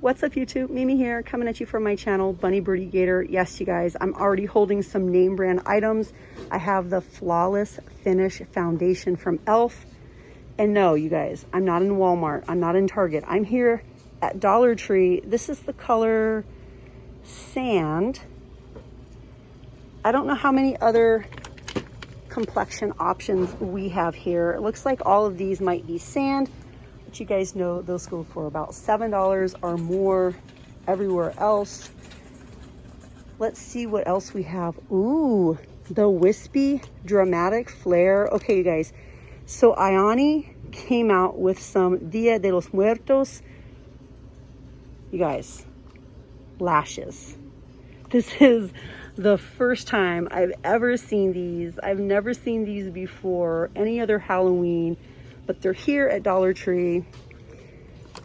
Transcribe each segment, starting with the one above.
What's up YouTube? Mimi here, coming at you from my channel, Bunny Birdie Gator. Yes, you guys, I'm already holding some name brand items. I have the Flawless Finish Foundation from e.l.f. And no, you guys, I'm not in Walmart. I'm not in Target. I'm here at Dollar Tree. This is the color Sand. I don't know how many other complexion options we have here. It looks like all of these might be sand. But you guys know those go for about $7 or more everywhere else. Let's see what else we have. Ooh, the Wispy Dramatic Flare. Okay, you guys. So Ioni came out with some Dia de los Muertos. You guys, lashes. This is the first time I've ever seen these. I've never seen these before any other Halloween, but they're here at Dollar Tree.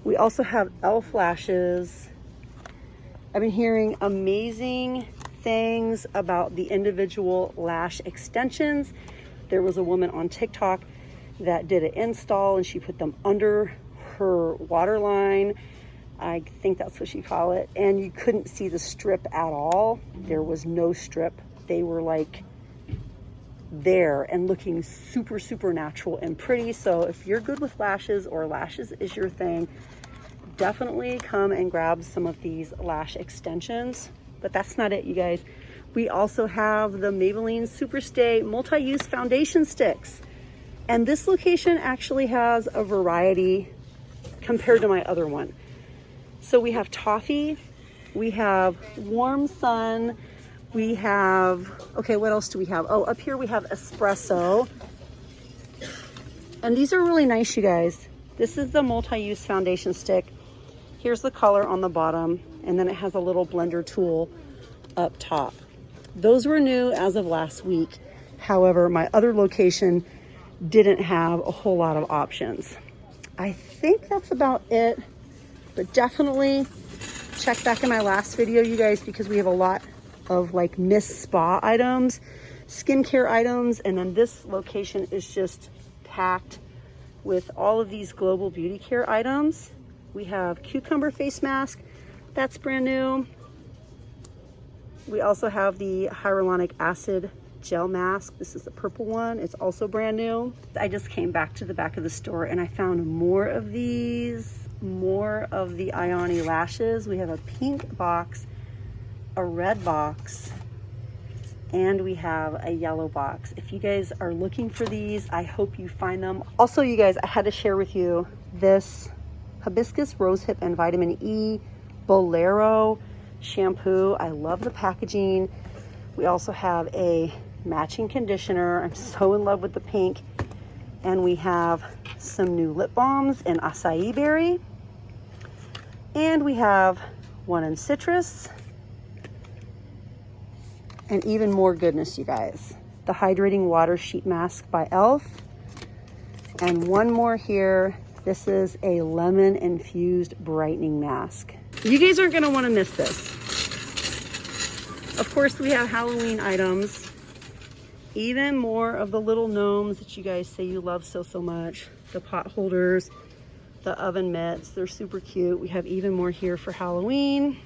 We also have e.l.f. lashes. I've been hearing amazing things about the individual lash extensions. There was a woman on TikTok that did an install and she put them under her waterline. I think that's what you call it. And you couldn't see the strip at all. There was no strip. They were like there and looking super, super natural and pretty. So if you're good with lashes or lashes is your thing, definitely come and grab some of these lash extensions. But that's not it, you guys. We also have the Maybelline Superstay multi-use foundation sticks. And this location actually has a variety compared to my other one. So we have Toffee, we have Warm Sun, we have, okay, what else do we have? Oh, up here we have Espresso. And these are really nice, you guys. This is the multi-use foundation stick. Here's the color on the bottom, and then it has a little blender tool up top. Those were new as of last week. However, my other location didn't have a whole lot of options. I think that's about it. But definitely check back in my last video, you guys, because we have a lot of like Miss Spa items, skincare items, and then this location is just packed with all of these global beauty care items. We have cucumber face mask, that's brand new. We also have the hyaluronic acid gel mask. This is the purple one. It's also brand new. I just came back to the back of the store and I found more of these. More of the Ioni lashes. We have a pink box, a red box, and we have a yellow box. If you guys are looking for these, I hope you find them. Also, you guys, I had to share with you this hibiscus rosehip and vitamin E Bolero shampoo. I love the packaging. We also have a matching conditioner. I'm so in love with the pink. And we have some new lip balms in acai berry. And we have one in citrus. And even more goodness, you guys. The hydrating water sheet mask by e.l.f. And one more here. This is a lemon infused brightening mask. You guys aren't gonna wanna miss this. Of course, we have Halloween items. Even more of the little gnomes that you guys say you love so, so much. The pot holders, the oven mitts, they're super cute. We have even more here for Halloween.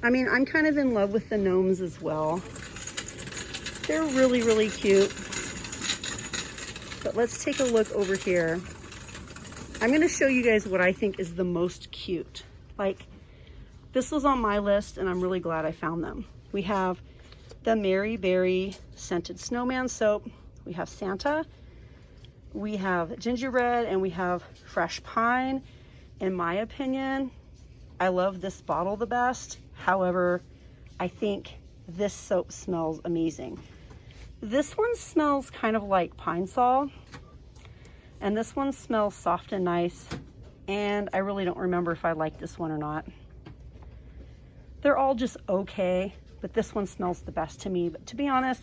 I mean, I'm kind of in love with the gnomes as well. They're really, really cute. But let's take a look over here. I'm gonna show you guys what I think is the most cute. Like, this was on my list and I'm really glad I found them. We have the Mary Berry Scented Snowman Soap. We have Santa. We have gingerbread and we have fresh pine. In my opinion, I love this bottle the best. However, I think this soap smells amazing. This one smells kind of like pine sol. And this one smells soft and nice. And I really don't remember if I like this one or not. They're all just okay. But this one smells the best to me. But to be honest,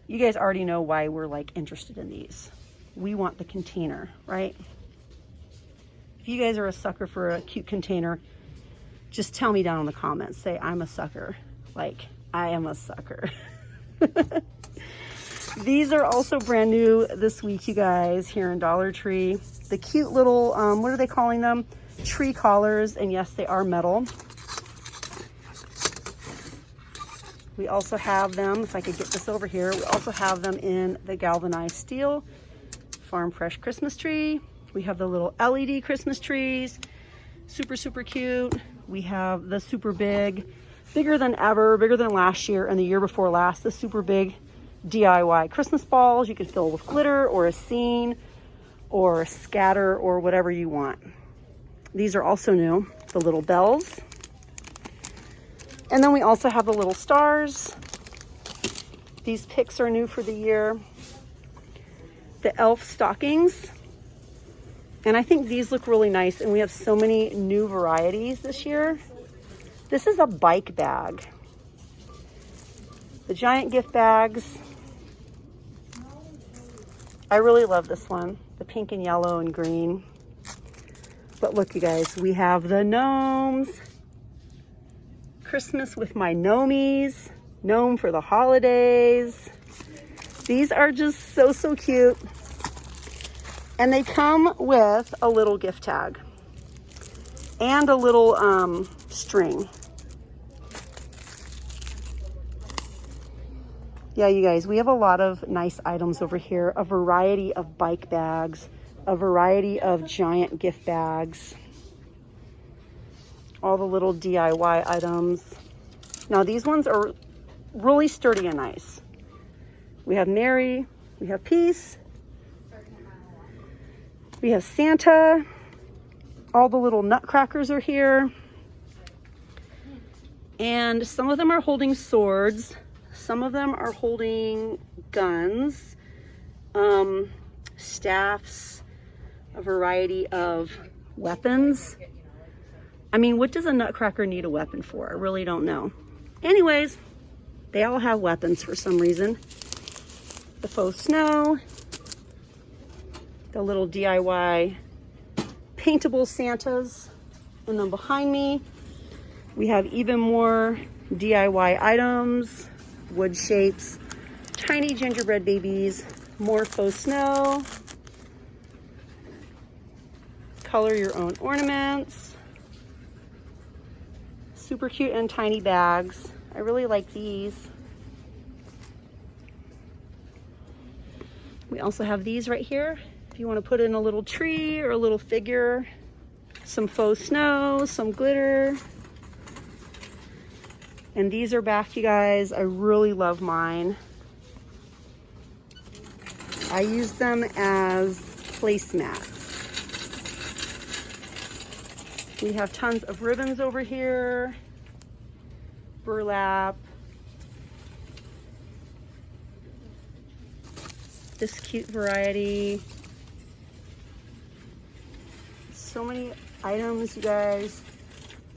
you guys already know why we're like interested in these. We want the container, right? If you guys are a sucker for a cute container, just tell me down in the comments. Say, I'm a sucker. Like, I am a sucker. These are also brand new this week, you guys, here in Dollar Tree. The cute little, what are they calling them? tree collars, and yes, they are metal. We also have them, if I could get this over here, we also have them in the galvanized steel Farm Fresh Christmas tree. We have the little LED Christmas trees, super, super cute. We have the super big, bigger than ever, bigger than last year and the year before last, the super big DIY Christmas balls. You can fill with glitter or a scene or a scatter or whatever you want. These are also new, the little bells. And then we also have the little stars. These picks are new for the year. The elf stockings. And I think these look really nice, and we have so many new varieties this year. This is a bike bag. The giant gift bags. I really love this one, the pink and yellow and green. But look, you guys, we have the gnomes. Christmas with my gnomies. Gnome for the holidays. These are just so, so cute. And they come with a little gift tag and a little string. Yeah, you guys, we have a lot of nice items over here. A variety of bike bags, a variety of giant gift bags, all the little DIY items. Now these ones are really sturdy and nice. We have Mary, we have Peace, we have Santa, all the little nutcrackers are here. And some of them are holding swords. Some of them are holding guns, staffs, a variety of weapons. I mean, what does a nutcracker need a weapon for? I really don't know. Anyways, they all have weapons for some reason. The faux snow, the little DIY paintable Santas. And then behind me, we have even more DIY items, wood shapes, tiny gingerbread babies, more faux snow, color your own ornaments, super cute and tiny bags. I really like these. We also have these right here. If you want to put in a little tree or a little figure, some faux snow, some glitter. And these are back, you guys. I really love mine. I use them as placemats. We have tons of ribbons over here, burlap, this cute variety. So many items, you guys,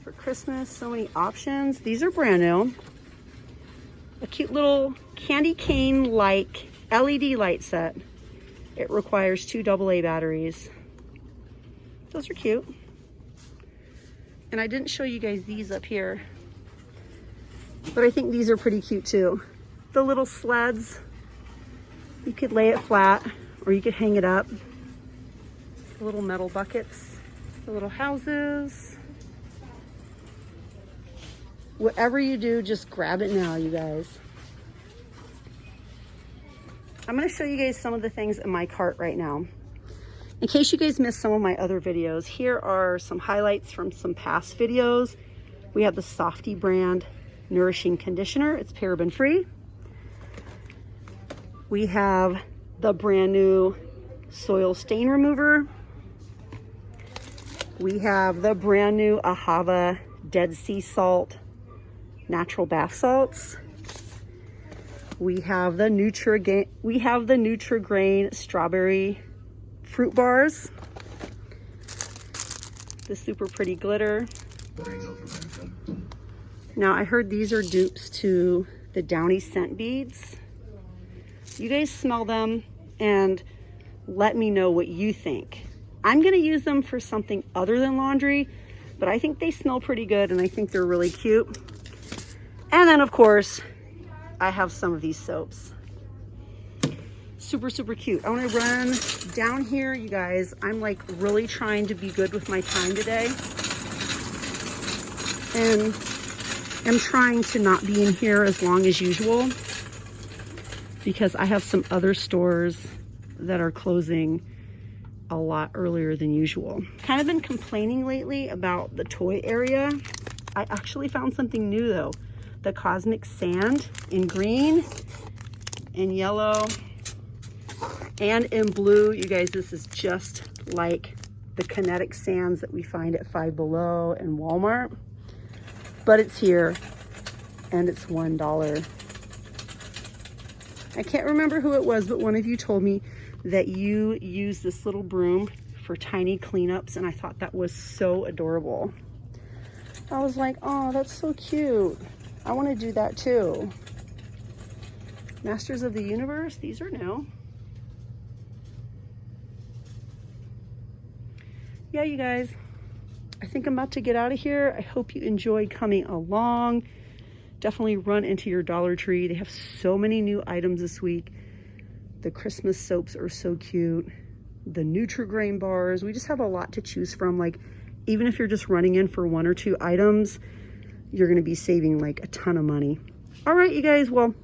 for Christmas, so many options. These are brand new. A cute little candy cane-like LED light set. It requires 2 AA batteries. Those are cute. And I didn't show you guys these up here, but I think these are pretty cute too. The little sleds, you could lay it flat or you could hang it up. The little metal buckets, the little houses. Whatever you do, just grab it now, you guys. I'm gonna show you guys some of the things in my cart right now. In case you guys missed some of my other videos, here are some highlights from some past videos. We have the Softy brand nourishing conditioner. It's paraben free. We have the brand new soil stain remover. We have the brand new Ahava Dead Sea Salt natural bath salts. We have the Nutrigrain strawberry fruit bars, the super pretty glitter. Now I heard these are dupes to the Downy scent beads. You guys smell them and let me know what you think. I'm gonna use them for something other than laundry, but I think they smell pretty good and I think they're really cute. And then of course, I have some of these soaps. super, super cute. I want to run down here, you guys. I'm like really trying to be good with my time today. And I'm trying to not be in here as long as usual because I have some other stores that are closing a lot earlier than usual. Kind of been complaining lately about the toy area. I actually found something new though. The Cosmic Sand in green and yellow and in blue. You guys, this is just like the kinetic sands that we find at Five Below and Walmart, but it's here and it's $1. I can't remember who it was, but one of you told me that you use this little broom for tiny cleanups, and I thought that was so adorable. I was like, oh, that's so cute. I want to do that too. Masters of the Universe, these are new. Yeah, you guys, I think I'm about to get out of here. I hope you enjoyed coming along. Definitely run into your Dollar Tree. They have so many new items this week. The Christmas soaps are so cute. The Nutri-Grain bars. We just have a lot to choose from. Like, even if you're just running in for 1 or 2 items, you're going to be saving like a ton of money. All right, you guys. Well,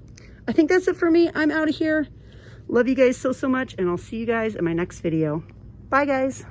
I think that's it for me. I'm out of here. Love you guys so, so much. And I'll see you guys in my next video. Bye, guys.